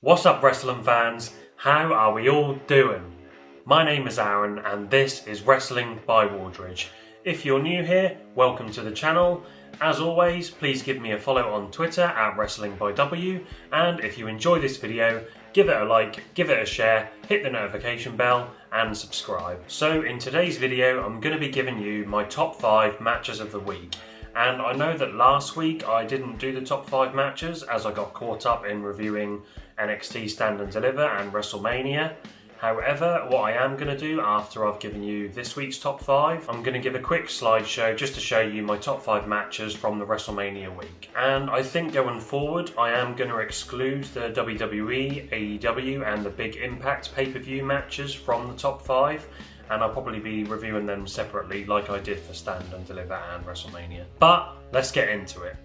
What's up, wrestling fans? How are we all doing? My name is Aaron and this is Wrestling by Wardridge. If you're new here, welcome to the channel. As always, please give me a follow on Twitter at WrestlingByW, and if you enjoy this video, give it a like, give it a share, hit the notification bell and subscribe. So in today's video, I'm going to be giving you my top 5 matches of the week. And I know that last week I didn't do the top 5 matches as I got caught up in reviewing NXT Stand and Deliver and WrestleMania. However, what I am going to do after I've given you this week's top 5, I'm going to give a quick slideshow just to show you my top 5 matches from the WrestleMania week. And I think going forward, I am going to exclude the WWE, AEW and the Big Impact pay-per-view matches from the top 5. And I'll probably be reviewing them separately like I did for Stand and Deliver and WrestleMania. But let's get into it.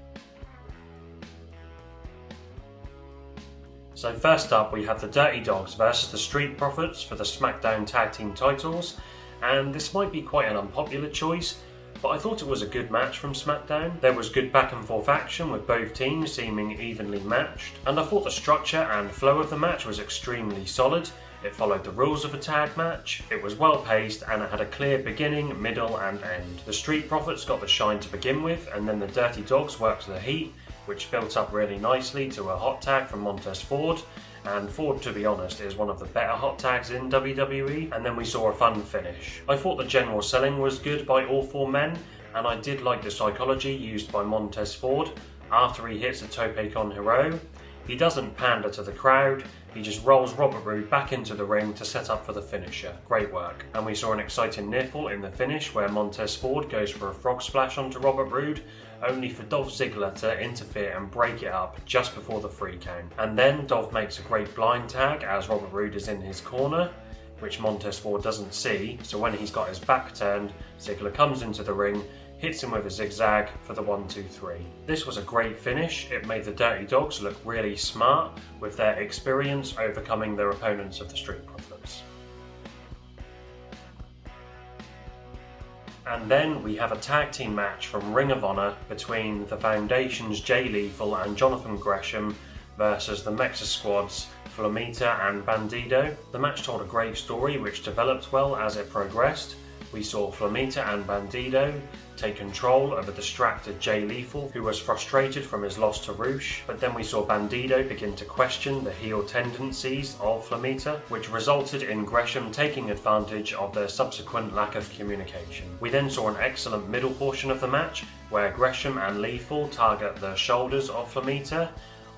So first up we have the Dirty Dawgs versus the Street Profits for the SmackDown Tag Team titles, and this might be quite an unpopular choice, but I thought it was a good match from SmackDown. There was good back and forth action with both teams seeming evenly matched, and I thought the structure and flow of the match was extremely solid. It followed the rules of a tag match, it was well paced and it had a clear beginning, middle and end. The Street Profits got the shine to begin with, and then the Dirty Dawgs worked the heat, which built up really nicely to a hot tag from Montez Ford, and Ford, to be honest, is one of the better hot tags in WWE, and then we saw a fun finish. I thought the general selling was good by all 4 men, and I did like the psychology used by Montez Ford after he hits a tope con hero. He doesn't pander to the crowd, he just rolls Robert Roode back into the ring to set up for the finisher. Great work. And we saw an exciting near fall in the finish where Montez Ford goes for a frog splash onto Robert Roode, only for Dolph Ziggler to interfere and break it up just before the 3 count. And then Dolph makes a great blind tag as Robert Roode is in his corner, which Montez Ford doesn't see, so when he's got his back turned, Ziggler comes into the ring, hits him with a zigzag for the 1-2-3. This was a great finish. It made the Dirty Dawgs look really smart with their experience overcoming their opponents of the Street Profits. And then we have a tag team match from Ring of Honor between the Foundation's Jay Lethal and Jonathan Gresham versus the Mexa Squad's Flamita and Bandido. The match told a great story which developed well as it progressed. We saw Flamita and Bandido take control of a distracted Jay Lethal, who was frustrated from his loss to Roosh, but then we saw Bandido begin to question the heel tendencies of Flamita, which resulted in Gresham taking advantage of their subsequent lack of communication. We then saw an excellent middle portion of the match, where Gresham and Lethal target the shoulders of Flamita,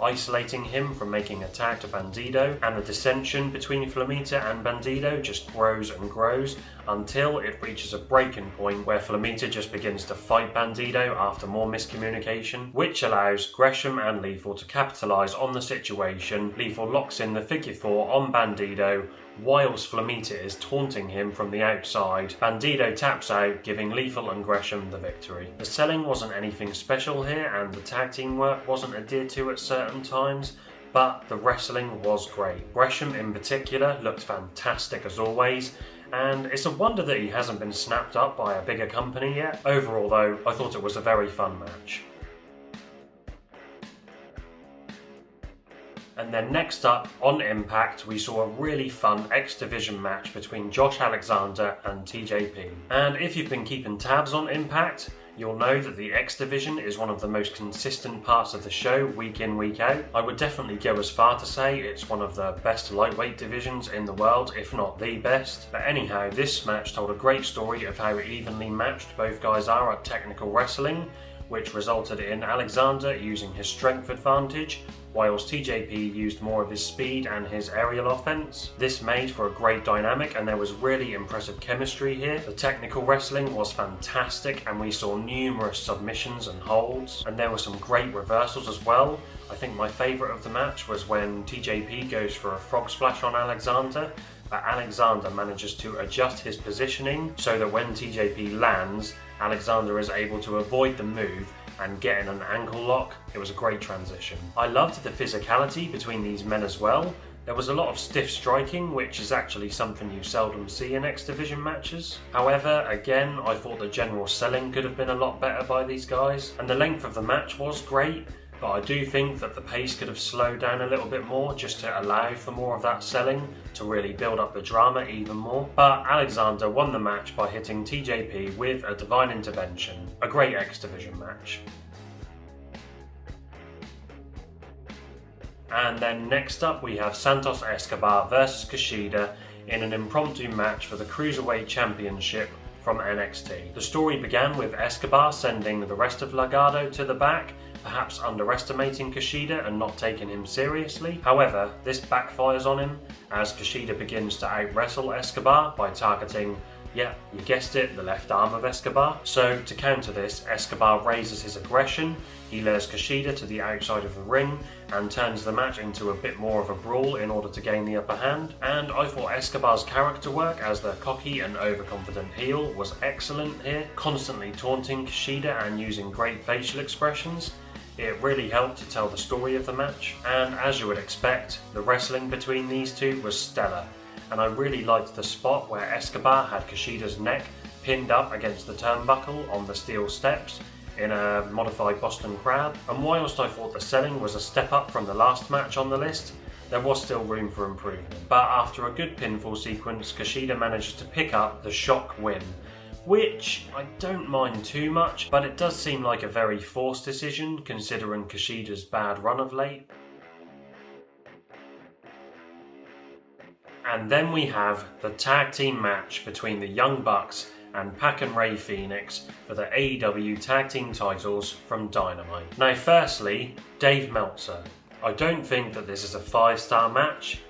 isolating him from making a tag to Bandido, and the dissension between Flamita and Bandido just grows and grows until it reaches a breaking point where Flamita just begins to fight Bandido after more miscommunication, which allows Gresham and Lethal to capitalise on the situation. Lethal locks in the figure 4 on Bandido whilst Flamita is taunting him from the outside. Bandido taps out, giving Lethal and Gresham the victory. The selling wasn't anything special here and the tag team work wasn't adhered to at certain times, but the wrestling was great. Gresham in particular looked fantastic as always, and it's a wonder that he hasn't been snapped up by a bigger company yet. Overall though, I thought it was a very fun match. And then next up, on Impact, we saw a really fun X Division match between Josh Alexander and TJP. And if you've been keeping tabs on Impact, you'll know that the X Division is one of the most consistent parts of the show week in, week out. I would definitely go as far to say it's one of the best lightweight divisions in the world, if not the best. But anyhow, this match told a great story of how evenly matched both guys are at technical wrestling, which resulted in Alexander using his strength advantage, whilst TJP used more of his speed and his aerial offense. This made for a great dynamic and there was really impressive chemistry here. The technical wrestling was fantastic and we saw numerous submissions and holds, and there were some great reversals as well. I think my favourite of the match was when TJP goes for a frog splash on Alexander, but Alexander manages to adjust his positioning so that when TJP lands, Alexander is able to avoid the move and get in an ankle lock. It was a great transition. I loved the physicality between these men as well. There was a lot of stiff striking, which is actually something you seldom see in X Division matches. However, again, I thought the general selling could have been a lot better by these guys, and the length of the match was great, but I do think that the pace could have slowed down a little bit more just to allow for more of that selling to really build up the drama even more. But Alexander won the match by hitting TJP with a divine intervention. A great X Division match. And then next up we have Santos Escobar versus KUSHIDA in an impromptu match for the Cruiserweight Championship from NXT. The story began with Escobar sending the rest of Legado to the back, perhaps underestimating KUSHIDA and not taking him seriously. However, this backfires on him as KUSHIDA begins to out-wrestle Escobar by targeting, yeah, you guessed it, the left arm of Escobar. So to counter this, Escobar raises his aggression, he lures KUSHIDA to the outside of the ring and turns the match into a bit more of a brawl in order to gain the upper hand. And I thought Escobar's character work as the cocky and overconfident heel was excellent here, constantly taunting KUSHIDA and using great facial expressions. It really helped to tell the story of the match, and as you would expect, the wrestling between these two was stellar. And I really liked the spot where Escobar had KUSHIDA's neck pinned up against the turnbuckle on the steel steps in a modified Boston Crab. And whilst I thought the selling was a step up from the last match on the list, there was still room for improvement. But after a good pinfall sequence, KUSHIDA managed to pick up the shock win, which I don't mind too much, but it does seem like a very forced decision considering KUSHIDA's bad run of late. And then we have the tag team match between the Young Bucks and Pac and Rey Fenix for the AEW tag team titles from Dynamite. Now firstly, Dave Meltzer. I don't think that this is a 5-star match.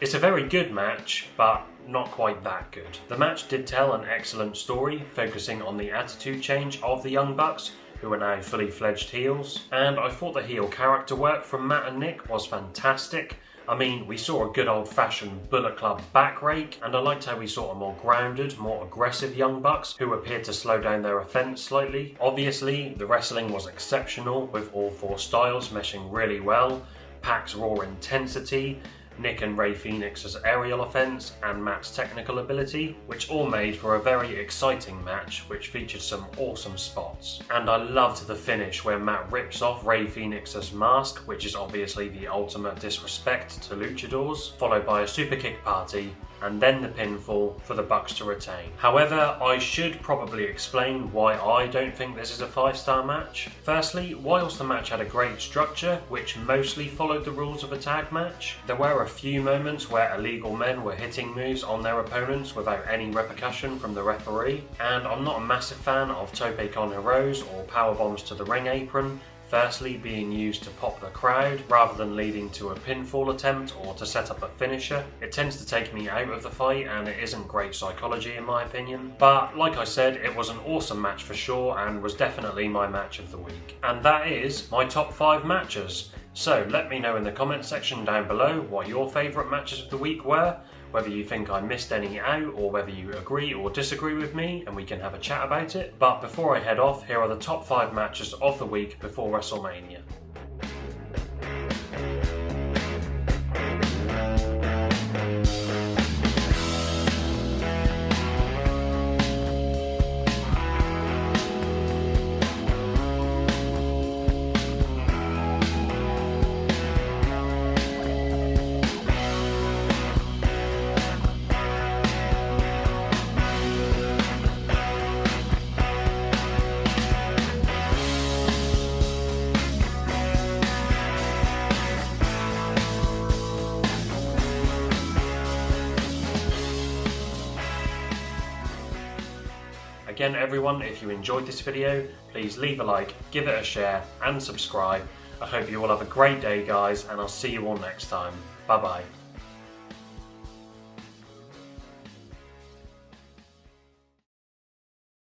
It's a very good match, but not quite that good. The match did tell an excellent story, focusing on the attitude change of the Young Bucks, who are now fully fledged heels, and I thought the heel character work from Matt and Nick was fantastic. I mean, we saw a good old-fashioned Bullet Club back rake, and I liked how we saw a more grounded, more aggressive Young Bucks who appeared to slow down their offense slightly. Obviously, the wrestling was exceptional, with all 4 styles meshing really well. Pac's raw intensity, Nick and Rey Fenix's aerial offense, and Matt's technical ability, which all made for a very exciting match which featured some awesome spots. And I loved the finish where Matt rips off Rey Fenix's mask, which is obviously the ultimate disrespect to luchadors, followed by a super kick party, and then the pinfall for the Bucks to retain. However, I should probably explain why I don't think this is a 5-star match. Firstly, whilst the match had a great structure, which mostly followed the rules of a tag match, there were a few moments where illegal men were hitting moves on their opponents without any repercussion from the referee, and I'm not a massive fan of tope con heroes or powerbombs to the ring apron, firstly being used to pop the crowd rather than leading to a pinfall attempt or to set up a finisher. It tends to take me out of the fight and it isn't great psychology in my opinion. But like I said, it was an awesome match for sure and was definitely my match of the week. And that is my top 5 matches. So let me know in the comment section down below what your favourite matches of the week were, whether you think I missed any out or whether you agree or disagree with me and we can have a chat about it. But before I head off, here are the top 5 matches of the week before WrestleMania. Again everyone, if you enjoyed this video, please leave a like, give it a share and subscribe. I hope you all have a great day guys, and I'll see you all next time. Bye bye.